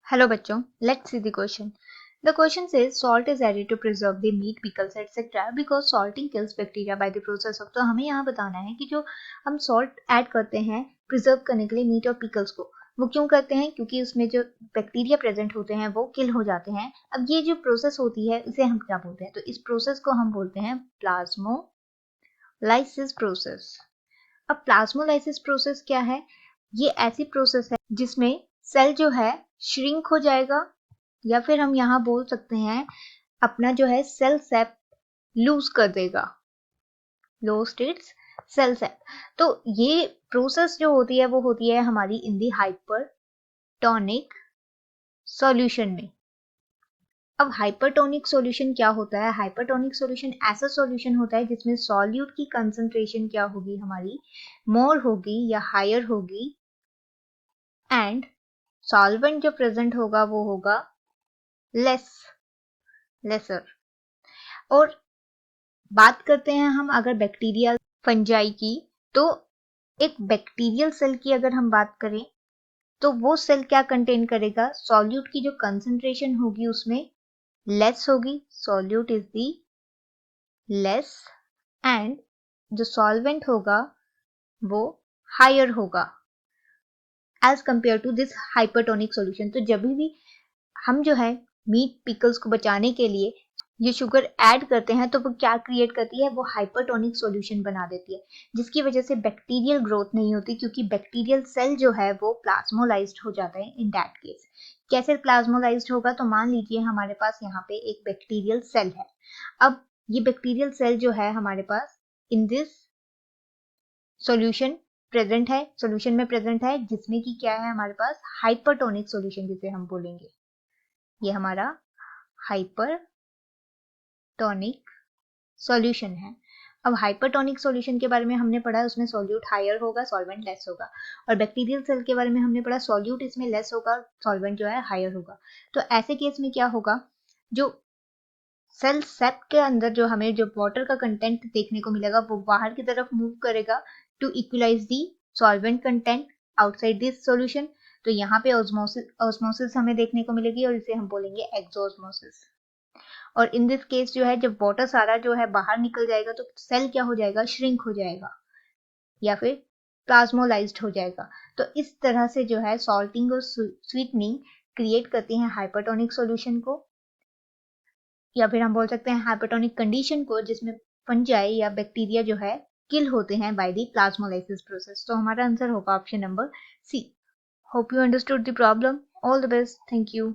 Hello बच्चों, let's see the question. The question says salt is added to preserve the meat, pickles etc. because salting kills bacteria by the process of. तो हमें यहाँ बताना है कि जो हम salt ऐड करते हैं प्रिजर्व करने के लिए मीट और पिकल्स को, वो क्यों करते हैं? क्योंकि उसमें जो बैक्टीरिया प्रेजेंट होते हैं वो किल हो जाते हैं. अब ये जो प्रोसेस होती है इसे हम क्या बोलते हैं? तो इस प्रोसेस को हम बोलते हैं प्लाज्मोलाइसिस प्रोसेस. अब प्लाज्मोलाइसिस प्रोसेस क्या है? ये ऐसी प्रोसेस है जिसमें सेल जो है श्रिंक हो जाएगा, या फिर हम यहाँ बोल सकते हैं अपना जो है सेल सेप लूज कर देगा, लॉस्ट इट्स सेल सेप. तो ये प्रोसेस जो होती है वो होती है हमारी इन दी हाइपरटोनिक सॉल्यूशन में. अब हाइपरटोनिक सॉल्यूशन क्या होता है? हाइपरटोनिक सॉल्यूशन ऐसा सॉल्यूशन होता है जिसमें सॉल्यूट की कंसंट्रेशन क्या होगी? हमारी मोर होगी या हायर होगी, एंड सॉल्वेंट जो प्रेजेंट होगा वो होगा लेसर. और बात करते हैं हम अगर बैक्टीरिया फंजाई की, तो एक बैक्टीरियल सेल की अगर हम बात करें तो वो सेल क्या कंटेन करेगा? सॉल्यूट की जो कंसंट्रेशन होगी उसमें लेस होगी, solute is the less, and जो सॉल्वेंट होगा वो हायर होगा as compare to this hypertonic solution. तो जब भी हम जो है मीट पिकल्स को बचाने के लिए ये शुगर ऐड करते हैं तो वो क्या क्रिएट करती है? वो हाइपरटोनिक सॉल्यूशन बना देती है, जिसकी वजह से बैक्टीरियल ग्रोथ नहीं होती, क्योंकि बैक्टीरियल सेल जो है वो प्लाज्मोलाइज्ड हो जाता है इन दैट केस. कैसे प्लाज्मोलाइज्ड होगा? तो मान लीजिए हमारे पास यहाँ पे एक बैक्टीरियल सेल है. अब ये बैक्टीरियल सेल जो है हमारे पास इन दिस सॉल्यूशन प्रेजेंट है, सॉल्यूशन में प्रेजेंट है, जिसमें कि क्या है हमारे पास? हाइपरटोनिक सॉल्यूशन जिसे हम बोलेंगे. ये हमारा हाइपरटोनिक सॉल्यूशन है. अब हाइपरटोनिक सॉल्यूशन के बारे में हमने पढ़ा है, उसमें सॉल्यूट हायर होगा, सॉल्वेंट लेस होगा. और बैक्टीरियल सेल के बारे में हमने पढ़ा सॉल्यूट इसमें लेस होगा, सॉल्वेंट जो है हायर होगा. तो ऐसे केस में क्या होगा? जो सेल सेप के अंदर जो हमें जो वाटर का कंटेंट देखने को मिलेगा वो बाहर की तरफ मूव करेगा to equalize the solvent content outside this solution. तो यहाँ पे ऑस्मोसिस हमें देखने को मिलेगी और इसे हम बोलेंगे एक्सोस्मोसिस. और इन दिस केस जो है जब वाटर सारा जो है बाहर निकल जाएगा तो सेल क्या हो जाएगा? श्रिंक हो जाएगा या फिर प्लाज्मोलाइज्ड हो जाएगा. तो इस तरह से जो है सॉल्टिंग और स्वीटनिंग क्रिएट करती हैं हाइपरटोनिक सॉल्यूशन को, या फिर हम बोल सकते हैं हाइपरटोनिक कंडीशन को, जिसमें फंजाई या बैक्टीरिया जो है किल होते हैं बाय द प्लाज्मोलाइसिस प्रोसेस. तो हमारा आंसर होगा option number C. Hope you understood the problem. All the best. Thank you.